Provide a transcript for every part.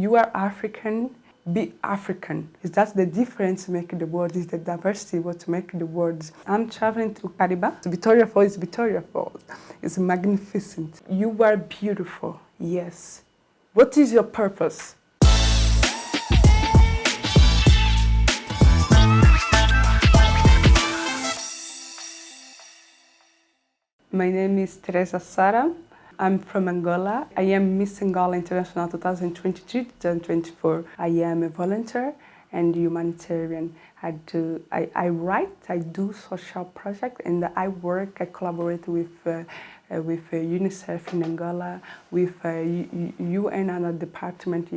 you are African, be African. That's the difference to make the world, is the diversity what to make the world. I'm traveling to Kariba. Victoria Falls is Victoria Falls. It's magnificent. You are beautiful, yes. What is your purpose? My name is Teresa Sara. I'm from Angola. I am Miss Angola International 2023-2024. I am a volunteer and humanitarian. I write, I do social projects, and I collaborate with UNICEF in Angola, with UN and a department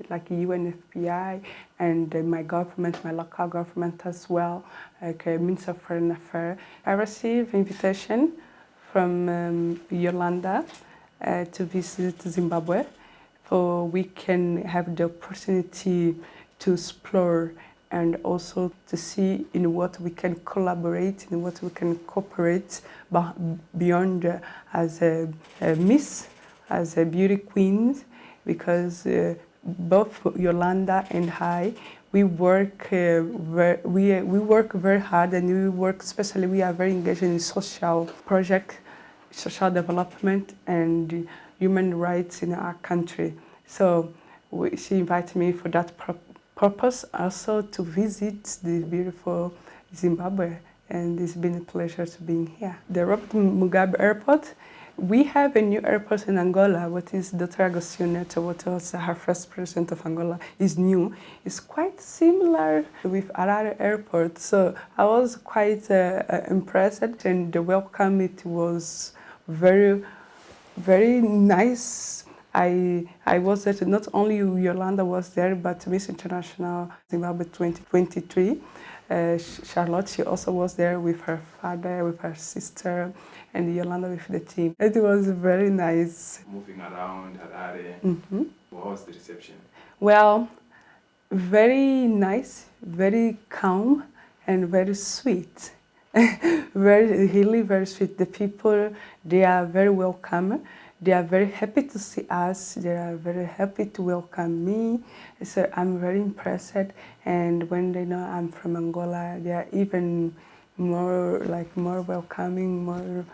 like UNFPI, and my government, my local government as well, like Minister of Foreign Affairs. I received invitation from Yollanda to visit Zimbabwe, so we can have the opportunity to explore and also to see in what we can collaborate, in what we can cooperate beyond as a miss, as a beauty queen, because both Yollanda and I, we work very hard, and we are very engaged in social projects, social development and human rights in our country. So she invited me for that purpose, also to visit the beautiful Zimbabwe, and it's been a pleasure to be here. The Robert Mugabe Airport, we have a new airport in Angola, what is Dr. Agostinho Neto, what was her first president of Angola, is new. It's quite similar with Harare Airport, so I was quite impressed, and the welcome, it was very, very nice. I was there, not only Yollanda was there, but Miss International Zimbabwe 2023. Charlotte, she also was there with her father, with her sister, and Yollanda with the team. It was very nice. Moving around Harare, what was the reception? Well, very nice, very calm, and very sweet. Really very sweet. The people, they are very welcome. They are very happy to see us. They are very happy to welcome me. So I'm very impressed. And when they know I'm from Angola, they are even more welcoming, more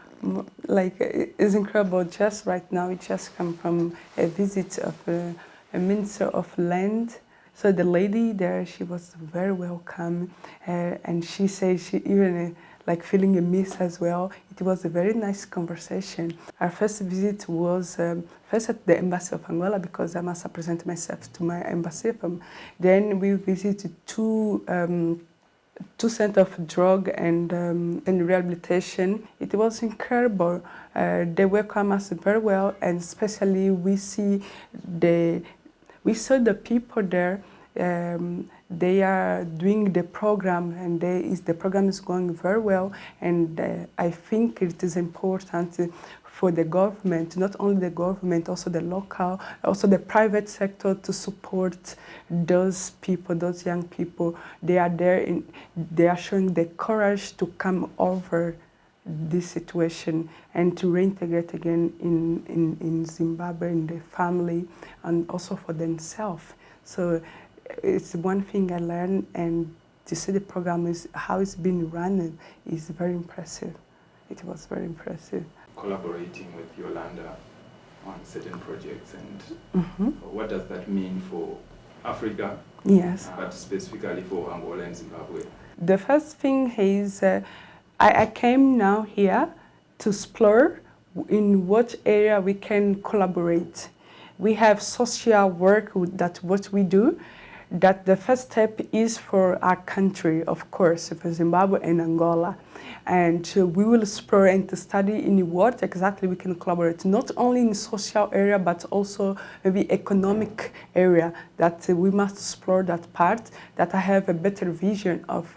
like, it's incredible. Just right now, we just come from a visit of a minister of land. So the lady there, she was very welcome, and she said she even like feeling a miss as well. It was a very nice conversation. Our first visit was first at the Embassy of Angola, because I must present myself to my embassy. Then we visited two centers of drug and rehabilitation. It was incredible. They welcome us very well, and especially we saw the people there. They are doing the program, and the program is going very well. And I think it is important for the government, not only the government, also the local, also the private sector, to support those people, those young people. They are there, they are showing the courage to come over this situation and to reintegrate again in Zimbabwe, in the family, and also for themselves. So it's one thing I learned, and to see the program is how it's been run is very impressive. It was very impressive. Collaborating with Yollanda on certain projects, and what does that mean for Africa? Yes. But specifically for Angola and Zimbabwe? The first thing is I came now here to explore in what area we can collaborate. We have social work that what we do, that the first step is for our country, of course, for Zimbabwe and Angola. And we will explore and to study in what exactly we can collaborate, not only in social area, but also maybe economic area, that we must explore that part, that I have a better vision of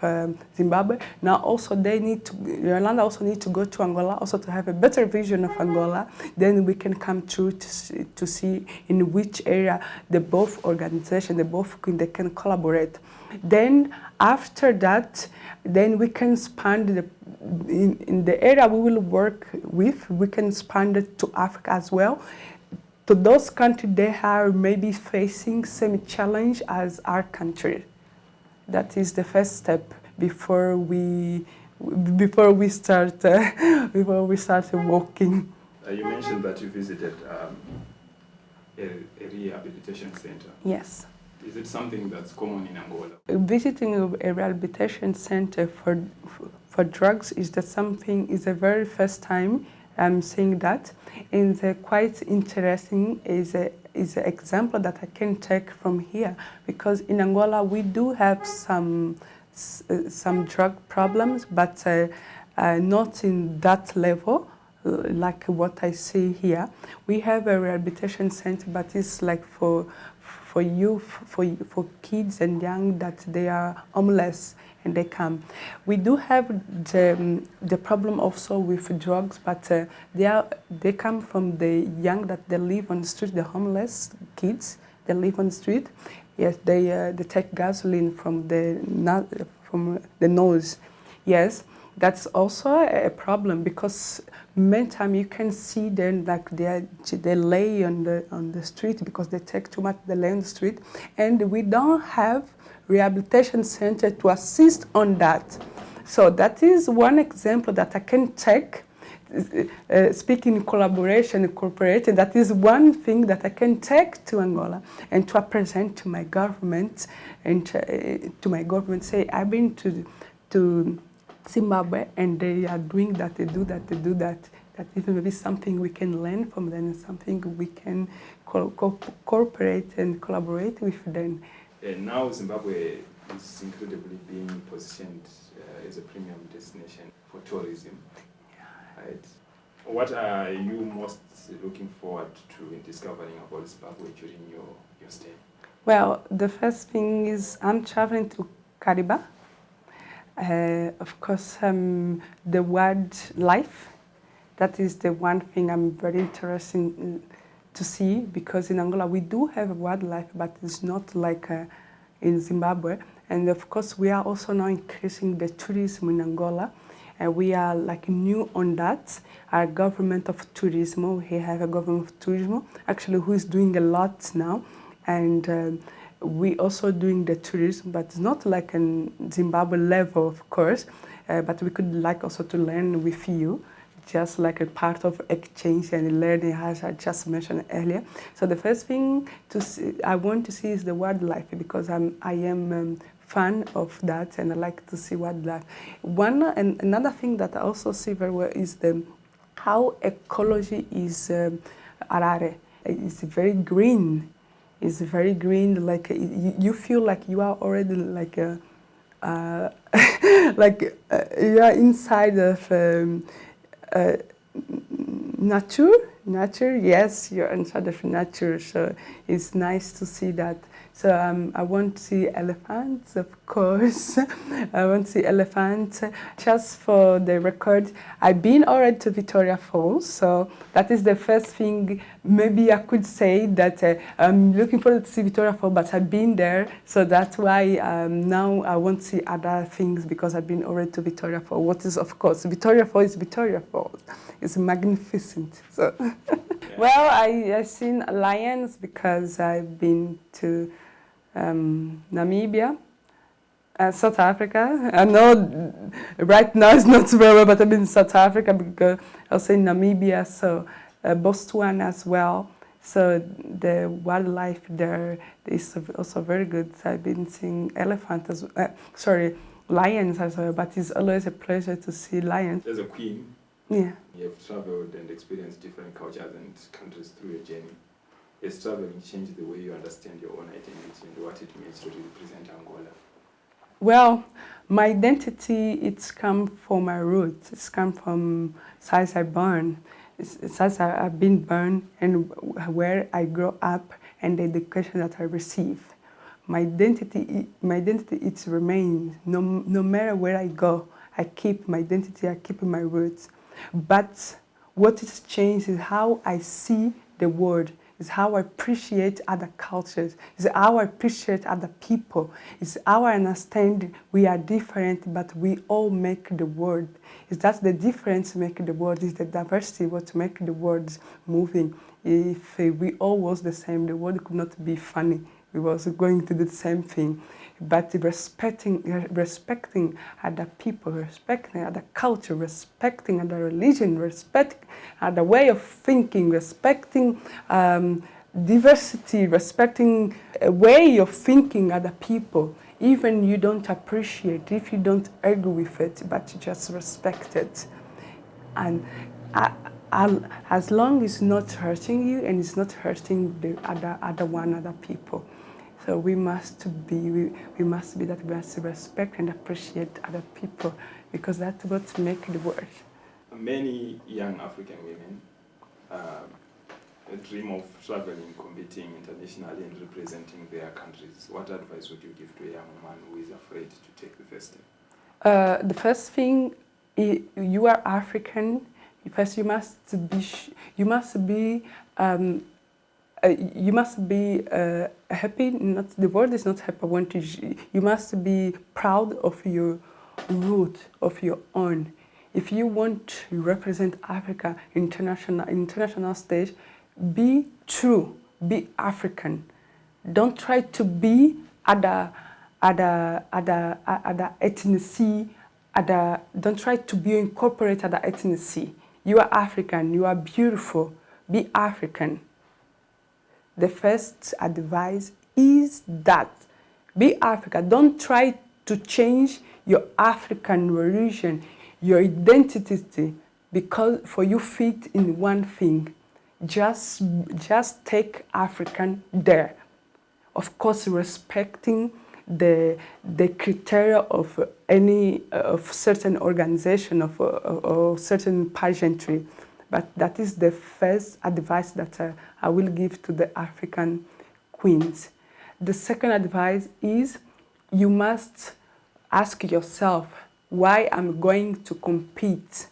Zimbabwe. Now also Yollanda also need to go to Angola, also to have a better vision of Angola. Then we can come through to see in which area they can collaborate. Then after that, then we can expand in the area we will work with, we can expand it to Africa as well, to those countries, they are maybe facing same challenge as our country. That is the first step before we start before we start walking. You mentioned that you visited a rehabilitation center. Yes. Is it something that's common in Angola? Visiting a rehabilitation center for drugs is the very first time I'm seeing that, and quite interesting is an example that I can take from here, because in Angola we do have some drug problems, but not in that level like what I see here. We have a rehabilitation center, but it's like for youth, for kids and young that they are homeless and they come. We do have the problem also with drugs, but they come from the young that they live on the street, the homeless kids. They live on the street. Yes, they take gasoline from the nose. Yes, that's also a problem, because many times you can see them like they lay on the street because they take too much. They lay on the street, and we don't have rehabilitation center to assist on that. So that is one example that I can take. Speaking in collaboration, cooperating, that is one thing that I can take to Angola and to present to my government, and to my government say, I've been to Zimbabwe and they are doing that, they do that. That even maybe something we can learn from them, something we can cooperate and collaborate with them. And now Zimbabwe is incredibly being positioned as a premium destination for tourism. Right. What are you most looking forward to in discovering about Zimbabwe during your stay? Well, the first thing is I'm traveling to Kariba. Of course, the wildlife. That is the one thing I'm very interested to see, because in Angola we do have wildlife, but it's not like in Zimbabwe. And of course, we are also now increasing the tourism in Angola. We are like new on that. Our government of tourism, we have a government of tourism, actually, who is doing a lot now. And we also doing the tourism, but it's not like in Zimbabwe level, of course, but we could like also to learn with you, just like a part of exchange and learning, as I just mentioned earlier. So the first thing I want to see is the wildlife, because I am fan of that, and I like to see wildlife. Another thing that I also see very well is how ecology is Harare. It's very green. It's very green. Like you feel like you are already like you are inside of nature. Yes, you're inside of nature. So it's nice to see that. So I want to see elephants, of course. I want to see elephants. Just for the record, I've been already to Victoria Falls, so that is the first thing. Maybe I could say that I'm looking forward to see Victoria Falls, but I've been there, so that's why now I want to see other things, because I've been already to Victoria Falls. What is, of course, Victoria Falls is Victoria Falls. It's magnificent. So, well, I've seen lions because I've been to Namibia, South Africa. I know right now it's not very well, but I've been in South Africa, because also in Namibia, so Botswana as well. So the wildlife there is also very good. I've been seeing lions as well, but it's always a pleasure to see lions. As a queen, yeah, you have traveled and experienced different cultures and countries through your journey. Has traveling changed the way you understand your own identity and what it means to represent Angola? Well, my identity, it's come from my roots. It's come from since I born, since I've been born, and where I grew up and the education that I receive. My identity, it remains. No matter where I go, I keep my identity, I keep my roots. But what has changed is how I see the world. It's how I appreciate other cultures. It's how I appreciate other people. It's how I understand we are different, but we all make the world. It's that the difference make the world. It's the diversity what make the world moving. If we all was the same, the world could not be funny. We was going to do the same thing. But respecting other people, respecting other culture, respecting other religion, respecting other way of thinking, respecting diversity, respecting a way of thinking other people, even you don't appreciate, if you don't agree with it, but you just respect it. And as long as it's not hurting you and it's not hurting the other people. So we must be that we must respect and appreciate other people, because that's what makes the world. Many young African women dream of traveling, competing internationally and representing their countries. What advice would you give to a young woman who is afraid to take the first step? The first thing, you are African. First, you must be happy. Not the word is not happy. You must be proud of your root, of your own. If you want to represent Africa international stage, be true. Be African. Don't try to be other ethnicity. Don't try to be incorporate other ethnicity. You are African. You are beautiful. Be African. The first advice is that be African. Don't try to change your African religion, your identity, because for you fit in one thing. Just take African there. Of course, respecting the criteria of any of certain organization of certain pageantry. But that is the first advice that I will give to the African queens. The second advice is you must ask yourself, why I'm going to compete?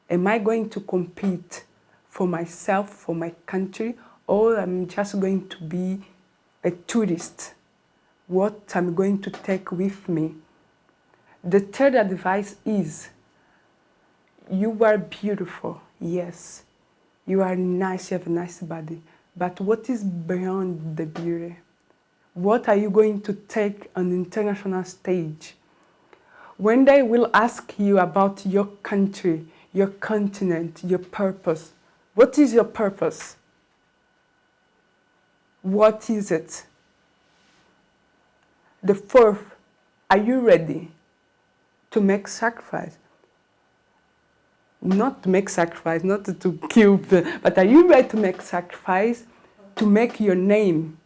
Am I going to compete for myself, for my country, or I'm just going to be a tourist? What I'm going to take with me? The third advice is, you are beautiful. Yes, you are nice, you have a nice body. But what is beyond the beauty? What are you going to take on the international stage? When they will ask you about your country, your continent, your purpose, what is your purpose? What is it? The fourth, are you ready to make sacrifice? Not to make sacrifice, not to kill, but are you ready to make sacrifice, to make your name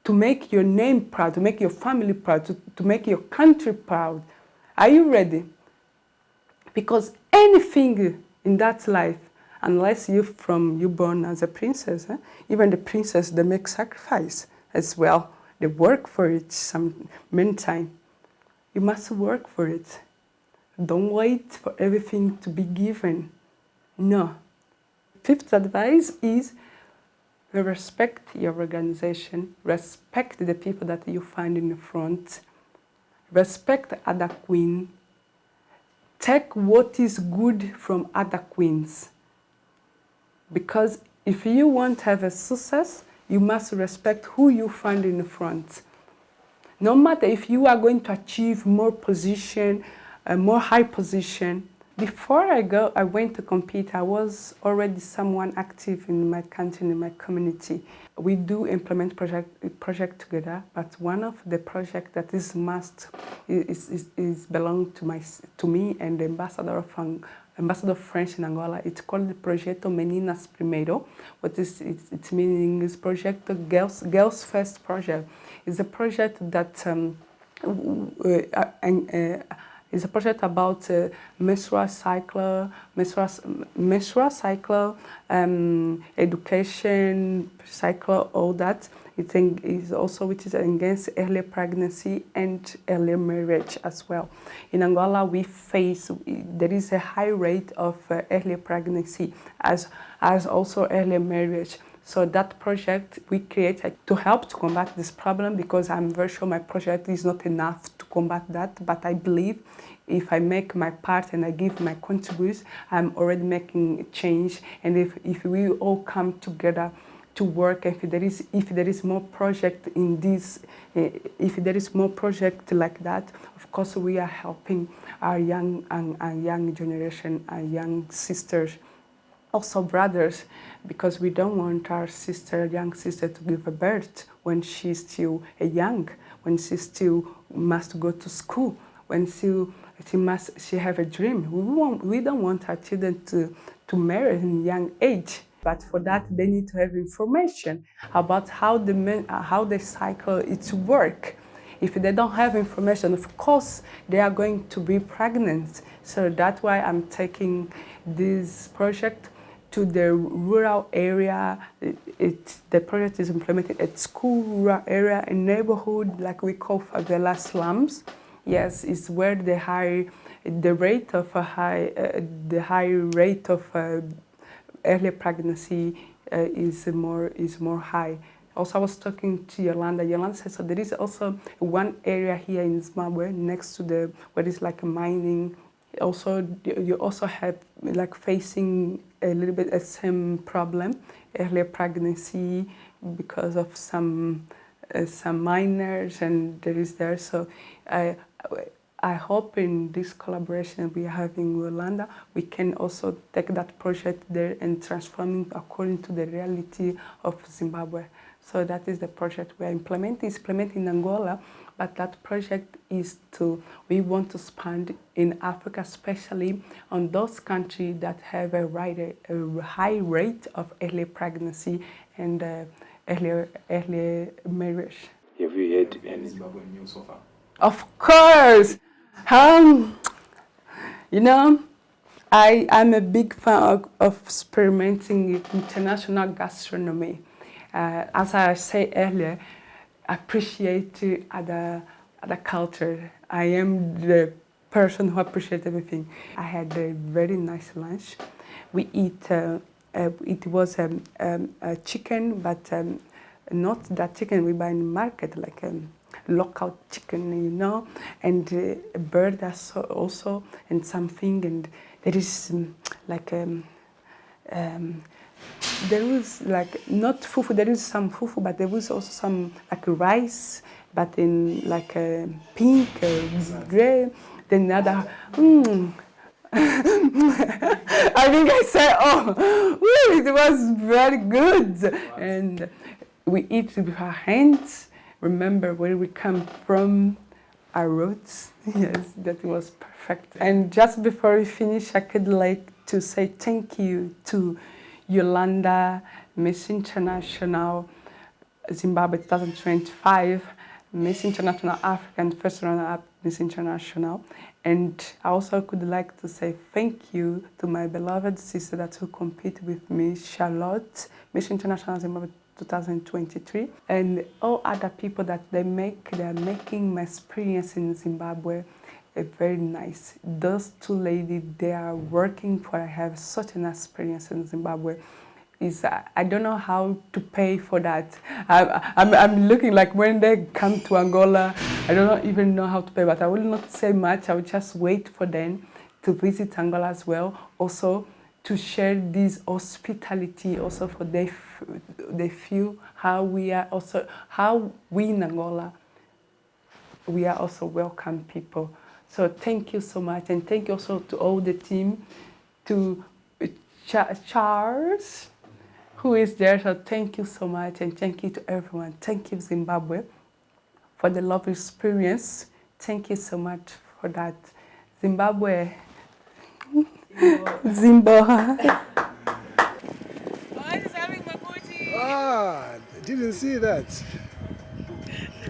proud, to make your family proud, to make your country proud? Are you ready? Because anything in that life, unless you're born as a princess, even the princess, they make sacrifice as well. They work for it many times. You must work for it. Don't wait for everything to be given. No. Fifth advice is respect your organization, respect the people that you find in the front, respect other queen, take what is good from other queens. Because if you want to have a success, you must respect who you find in the front. No matter if you are going to achieve more position, a more high position. Before I went to compete, I was already someone active in my country, in my community. We do implement project together, but one of the projects that is must is belong to me and the ambassador of French in Angola. It's called the Projeto Meninas Primeiro. What is its meaning is project Girls First project. It's a project that it's a project about menstrual cycle, education cycle, all that. It is also which is against early pregnancy and early marriage as well. In Angola, there is a high rate of early pregnancy as also early marriage. So that project we created to help to combat this problem, because I'm very sure my project is not enough to combat that, but I believe if I make my part and I give my contribution, I'm already making a change. And if we all come together to work, if there is more project in this, if there is more project like that, of course we are helping our young generation, our young sisters, also brothers, because we don't want our young sister to give a birth when she's still young, when she still must go to school, when she have a dream. We don't want our children to marry in young age. But for that, they need to have information about how the cycle it work. If they don't have information, of course, they are going to be pregnant. So that's why I'm taking this project to the rural area. The project is implemented at school, rural area, and neighborhood, like we call favela slums. Yes, it's where the high rate of early pregnancy is more high. Also, I was talking to Yollanda. Yollanda said, so there is also one area here in Zimbabwe next to where it's like a mining. Also, you also have like facing a little bit the same problem, early pregnancy, because of some miners, and there. So I hope in this collaboration we are having with Yollanda, we can also take that project there and transform it according to the reality of Zimbabwe. So that is the project we are implementing. It's implemented in Angola, but that project is we want to expand in Africa, especially on those countries that have a high rate of early pregnancy and early marriage. Have you had any Zimbabwean news so far? Of course. I'm a big fan of experimenting with international gastronomy. As I said earlier, I appreciate other culture. I am the person who appreciates everything. I had a very nice lunch. We eat. It was a chicken, but not that chicken we buy in the market, like local chicken, and a bird also, and something, and there is there was like not fufu. There is some fufu, but there was also some like rice, but in like pink, gray. Then another. I think I said, it was very good, and we eat with our hands. Remember where we come from, our roots. Yes, that was perfect. And just before we finish, I could like to say thank you to Yollanda, Miss International Zimbabwe 2025, Miss International African First Runner-up Miss International. And I also could like to say thank you to my beloved sister that will compete with me, Charlotte, Miss International Zimbabwe 2023, and all other people that they are making my experience in Zimbabwe very nice. Those two ladies, they are working for. I have such an experience in Zimbabwe. I don't know how to pay for that. I'm looking like when they come to Angola, I don't even know how to pay, but I will not say much. I will just wait for them to visit Angola as well. Also, to share this hospitality, also for they feel how we in Angola, we are also welcome people. So thank you so much, and thank you also to all the team, to Charles, who is there. So thank you so much, and thank you to everyone. Thank you, Zimbabwe, for the lovely experience. Thank you so much for that. Zimbabwe. Zimbabwe. Why is having my booty? I didn't see that.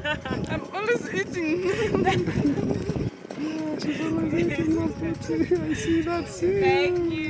I'm always eating. She's always eating my booty. I see that. Thank you.